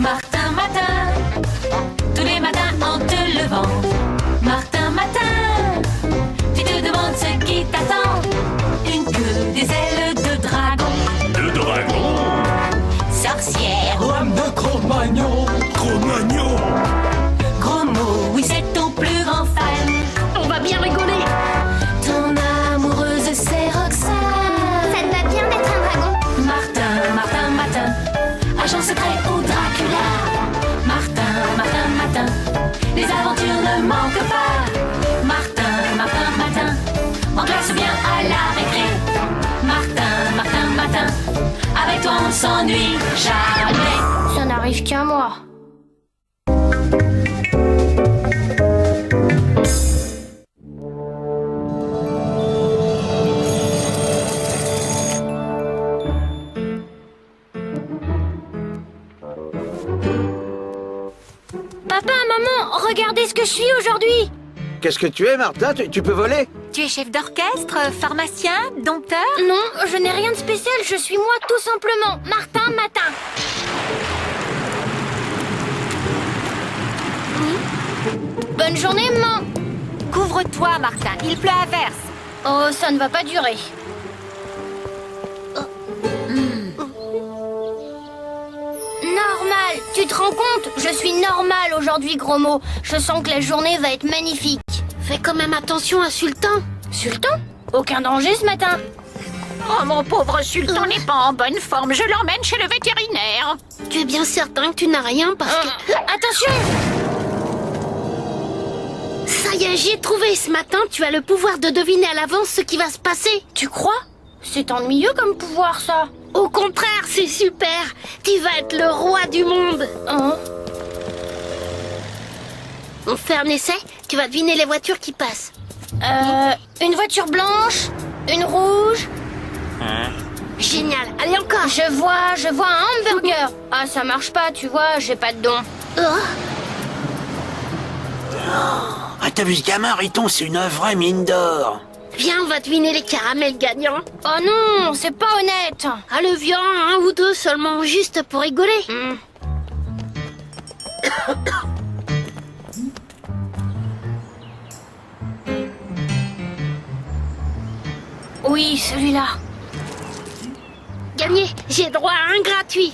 Martin Matin, tous les matins en te levant. Martin Matin, tu te demandes ce qui t'attend. Une queue, des ailes de dragon. De dragon. Sorcière, Lame de Cro-Magnon. Cro-Magnon. gros mot, oui c'est ton plus grand fan. On va bien rigoler. Ton amoureuse c'est Roxane. Ça te va bien d'être un dragon. Martin, Martin Matin, agent secret ou Dracula. Martin, Martin Matin, les aventures ne manquent pas. Martin, Martin Matin, en classe ou bien à la récré. Martin, Martin Matin, avec toi on ne s'ennuie jamais. Ça n'arrive qu'à moi. Papa, maman, regardez ce que je suis aujourd'hui. Qu'est-ce que tu es, Martin? Tu peux voler? Tu es chef d'orchestre, pharmacien, dompteur? Non, je n'ai rien de spécial, je suis moi tout simplement, Martin Matin. Bonne journée, maman. Couvre-toi Martin, il pleut à verse. Oh, ça ne va pas durer. Normal, tu te rends compte? Je suis normal aujourd'hui, gros mot. Je sens que la journée va être magnifique. Fais quand même attention à Sultan. Sultan? Aucun danger ce matin. Oh, mon pauvre sultan n'est pas en bonne forme. Je l'emmène chez le vétérinaire. Tu es bien certain que tu n'as rien parce que... Attention! Ça y est, j'ai trouvé. Ce matin, tu as le pouvoir de deviner à l'avance ce qui va se passer. Tu crois? C'est ennuyeux comme pouvoir, ça. Au contraire, c'est super. Tu vas être le roi du monde. Hein? On fait un essai. Tu vas deviner les voitures qui passent. Une voiture blanche, une rouge. Génial. Allez, encore. Je vois un hamburger. Ah, ça marche pas, tu vois, j'ai pas de don. Ah, t'as vu ce gamin, Riton? C'est une vraie mine d'or. Viens, on va deviner les caramels gagnants. Oh non, c'est pas honnête. Allez, viens, un ou deux seulement, juste pour rigoler. Oui, celui-là. Gagné, j'ai droit à un gratuit.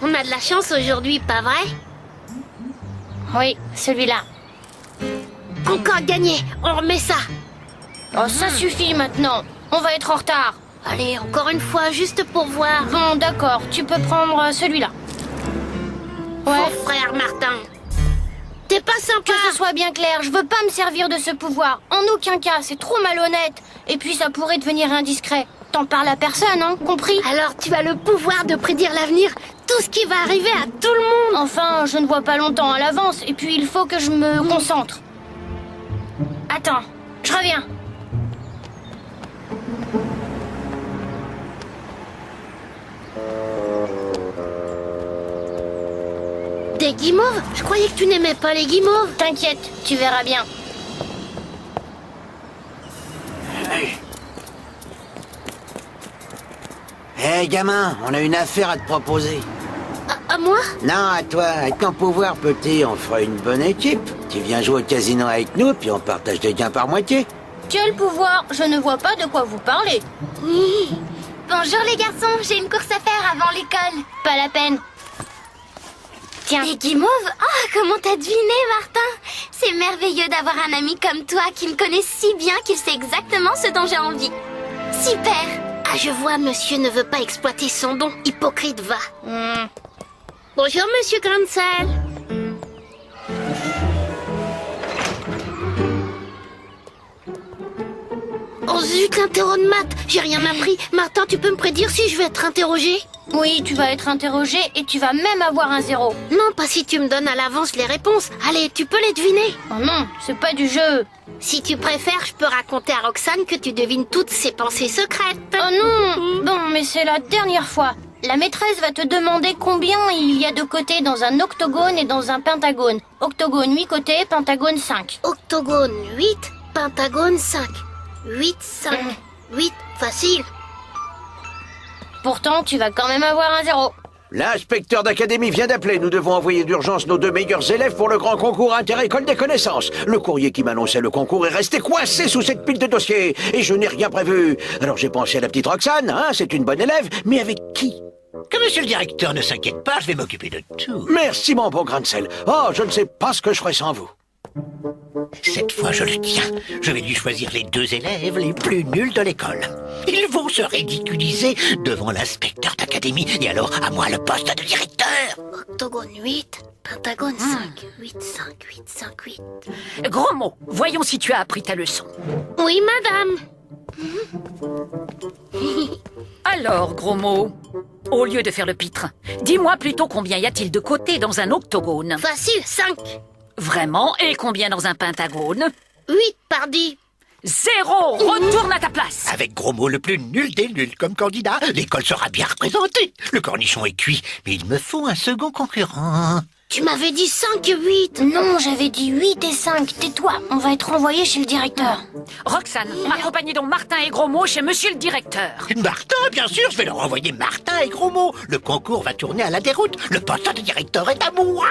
On a de la chance aujourd'hui, pas vrai? Oui, celui-là. Encore gagné, on remet ça. Oh, ça suffit maintenant. On va être en retard. Allez, encore une fois, juste pour voir. Bon, d'accord, tu peux prendre celui-là. Ouais. Faux frère Martin. T'es pas sympa. Que ce soit bien clair, je veux pas me servir de ce pouvoir. En aucun cas, c'est trop malhonnête. Et puis ça pourrait devenir indiscret. T'en parles à personne, hein, compris? Alors tu as le pouvoir de prédire l'avenir, tout ce qui va arriver à tout le monde. Enfin, je ne vois pas longtemps à l'avance, et puis il faut que je me concentre. Attends, je reviens. Des guimauves? Je croyais que tu n'aimais pas les guimauves. T'inquiète, tu verras bien. Hé, gamin, on a une affaire à te proposer. À moi? Non, à toi. Avec ton pouvoir, petit, on fera une bonne équipe. Tu viens jouer au casino avec nous, puis on partage les gains par moitié. Quel pouvoir? Je ne vois pas de quoi vous parlez. Bonjour les garçons, j'ai une course à faire avant l'école. Pas la peine. Tiens. Des guimauves? Oh, comment t'as deviné, Martin? C'est merveilleux d'avoir un ami comme toi qui me connaît si bien qu'il sait exactement ce dont j'ai envie. Super! Ah, je vois, monsieur ne veut pas exploiter son don. Hypocrite, va. Bonjour, monsieur Grancel. Oh zut, l'interro de maths. J'ai rien appris. Martin, tu peux me prédire si je vais être interrogé? Oui, tu vas être interrogé et tu vas même avoir un 0. Non, pas si tu me donnes à l'avance les réponses. Allez, tu peux les deviner. Oh non, c'est pas du jeu. Si tu préfères, je peux raconter à Roxane que tu devines toutes ses pensées secrètes. Oh non. Bon, mais c'est la dernière fois. La maîtresse va te demander combien il y a de côtés dans un octogone et dans un pentagone. Octogone 8 côtés, pentagone 5. Octogone 8, pentagone 5. 8, 5. 8, facile. Pourtant, tu vas quand même avoir un 0. L'inspecteur d'académie vient d'appeler. Nous devons envoyer d'urgence nos 2 meilleurs élèves pour le grand concours inter-école des connaissances. Le courrier qui m'annonçait le concours est resté coincé sous cette pile de dossiers. Et je n'ai rien prévu. Alors j'ai pensé à la petite Roxane, hein, c'est une bonne élève. Mais avec qui? Que monsieur le directeur ne s'inquiète pas, je vais m'occuper de tout. Merci mon bon grain de sel. Oh, je ne sais pas ce que je ferais sans vous. Cette fois, je le tiens. Je vais lui choisir les 2 élèves les plus nuls de l'école. Ils vont se ridiculiser devant l'inspecteur d'académie. Et alors, à moi le poste de directeur. Octogone 8, pentagone 5, 8, 5, 8, 5, 8. Gros mot, voyons si tu as appris ta leçon. Oui, madame. Alors, gros mot, au lieu de faire le pitre, dis-moi plutôt combien y a-t-il de côtés dans un octogone? Facile, 5. Vraiment? Et combien dans un pentagone? 8, pardi. 0! Retourne à ta place! Avec Gros Mot le plus nul des nuls comme candidat, l'école sera bien représentée. Le cornichon est cuit, mais il me faut un second concurrent. Tu m'avais dit 5 et 8. Non, j'avais dit 8 et 5. Tais-toi, on va être renvoyé chez le directeur. Roxane, accompagnez donc Martin et Gros Mot chez monsieur le directeur. Martin, bien sûr, je vais leur envoyer Martin et Gros Mot. Le concours va tourner à la déroute. Le poste de directeur est à moi.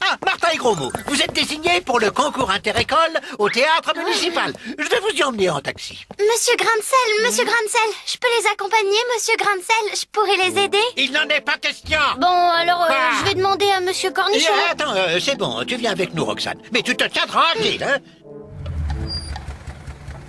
Ah, Martin et Gros Mot, vous êtes désignés pour le concours inter-école au théâtre municipal. Je vais vous y emmener en taxi. Monsieur Grain-de-Sel, je peux les accompagner, monsieur Grain-de-Sel? Je pourrais les aider? Il n'en est pas question. Bon, alors, Ah. je vais demander à monsieur Cornichon. Attends, c'est bon, tu viens avec nous, Roxane. Mais tu te tiens tranquille, hein?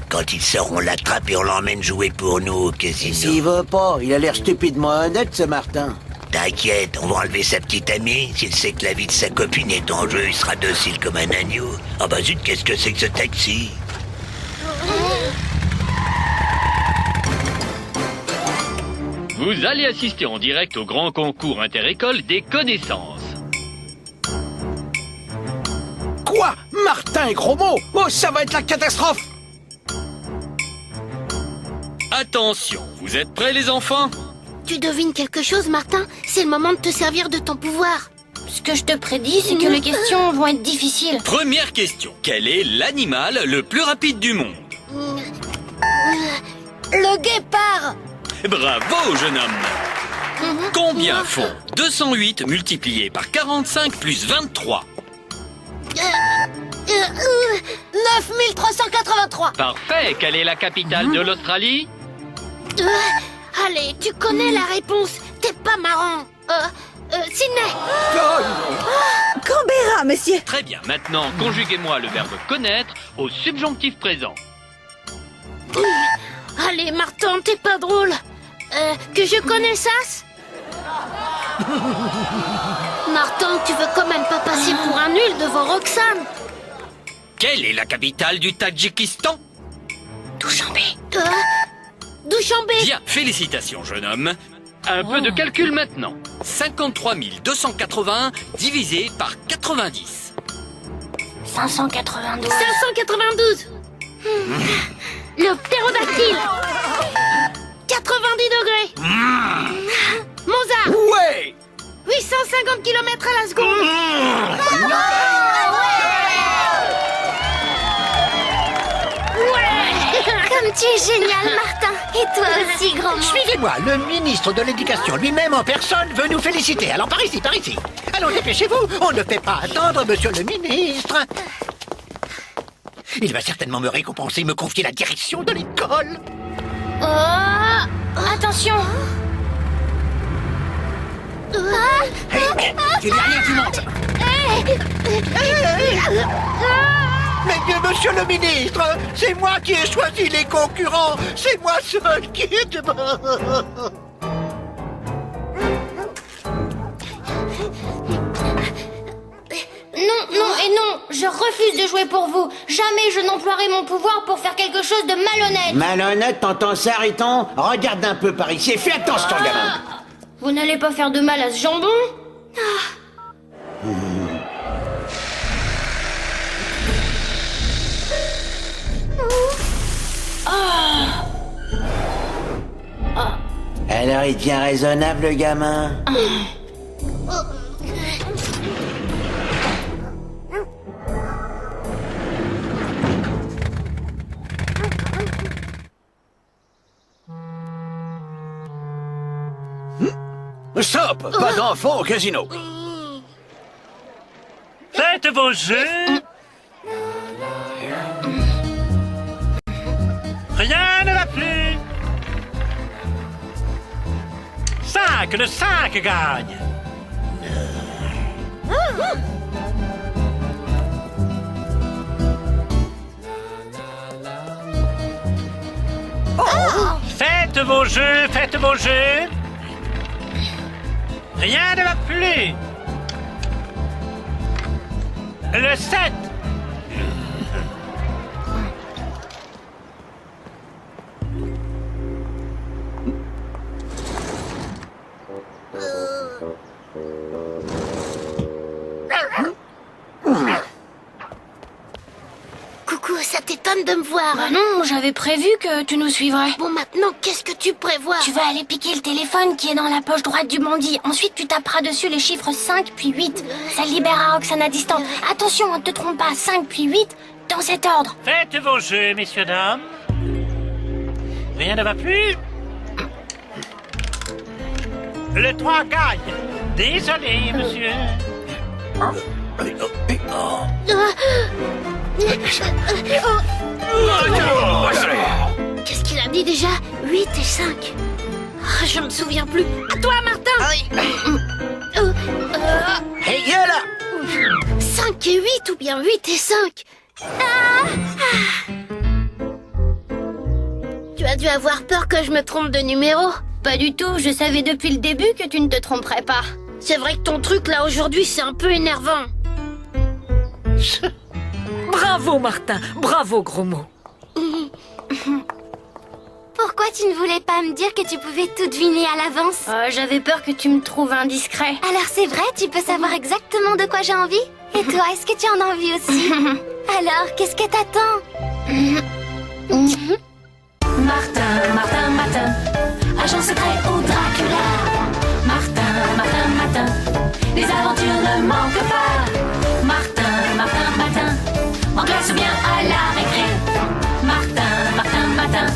Quand ils sauront l'attraper, on l'emmène jouer pour nous au casino. S'il veut pas, il a l'air stupidement honnête, ce Martin. T'inquiète, on va enlever sa petite amie. S'il sait que la vie de sa copine est en jeu, il sera docile comme un agneau. Ah bah zut, qu'est-ce que c'est que ce taxi? Vous allez assister en direct au grand concours inter-école des connaissances. Quoi? Martin et Gros Mot? Oh, ça va être la catastrophe! Attention, vous êtes prêts les enfants? Tu devines quelque chose, Martin? C'est le moment de te servir de ton pouvoir. Ce que je te prédis, c'est que les questions vont être difficiles. Première question. Quel est l'animal le plus rapide du monde? Le guépard! Bravo, jeune homme! Combien font 208 multiplié par 45 plus 23? 9383. Parfait. Quelle est la capitale de l'Australie? Allez, tu connais la réponse. T'es pas marrant. Sydney. Canberra, monsieur. Très bien. Maintenant, conjuguez-moi le verbe connaître au subjonctif présent. Allez, Martin, t'es pas drôle. Que je connais ça? Martin, tu veux quand même pas passer pour un nul devant Roxane? Quelle est la capitale du Tadjikistan? Douchambé. Douchambé. Bien, félicitations, jeune homme. Un peu de calcul maintenant. 53 281 divisé par 90. 592. 592. Le ptérodactyle. 90 degrés. Mozart. Ouais! 850 km à la seconde. Comme tu es génial, Martin. Et toi aussi, Gros Mot. Suivez-moi, le ministre de l'Éducation lui-même en personne veut nous féliciter. Alors par ici, par ici. Allons, dépêchez-vous, on ne fait pas attendre monsieur le ministre. Il va certainement me récompenser, me confier la direction de l'école. Attention. Il n'y a rien qui monte. Mais monsieur le ministre, c'est moi qui ai choisi les concurrents. C'est moi seul qui est devant. Non et non, je refuse de jouer pour vous. Jamais je n'emploierai mon pouvoir pour faire quelque chose de malhonnête. Malhonnête, t'entends ça, Riton? Regarde un peu par ici et fais attention, gamin. Vous n'allez pas faire de mal à ce jambon? Alors, il devient raisonnable, le gamin? Stop! Pas d'enfants au casino. Faites vos jeux. Rien ne va plus. 5, le 5 gagne. Faites vos jeux, faites vos jeux. Rien ne va plus. Le 7. Coucou, ça t'étonne de me voir? Bah non, j'avais prévu que tu nous suivrais. Bon, maintenant, qu'est-ce que tu prévois? Tu vas aller piquer le téléphone qui est dans la poche droite du bandit. Ensuite, tu taperas dessus les chiffres 5 puis 8. Ça libérera Roxane à distance. Attention, ne te trompe pas, 5 puis 8, dans cet ordre. Faites vos jeux, messieurs, dames. Rien ne va plus. Le 3 gagne. Désolé, monsieur. Qu'est-ce qu'il a dit déjà? 8 et 5. Ah, je me souviens plus. À toi, Martin! Hey, là! 5 et 8 ou bien 8 et 5? Tu as dû avoir peur que je me trompe de numéro. Pas du tout, je savais depuis le début que tu ne te tromperais pas. C'est vrai que ton truc là aujourd'hui c'est un peu énervant. Bravo, Martin. Bravo, gros mot. Pourquoi tu ne voulais pas me dire que tu pouvais tout deviner à l'avance? J'avais peur que tu me trouves indiscret. Alors c'est vrai, tu peux savoir exactement de quoi j'ai envie? Et toi, est-ce que tu en as envie aussi? Alors, qu'est-ce que t'attends? Martin, Martin, Martin, agent secret au Dracula. Martin, Martin, Martin, les aventures ne manquent pas. Martin, Martin, Martin, en classe ou bien à la récré. Martin, Martin, Martin,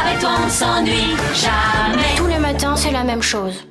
avec toi on s'ennuie jamais. Tous les matins, c'est la même chose.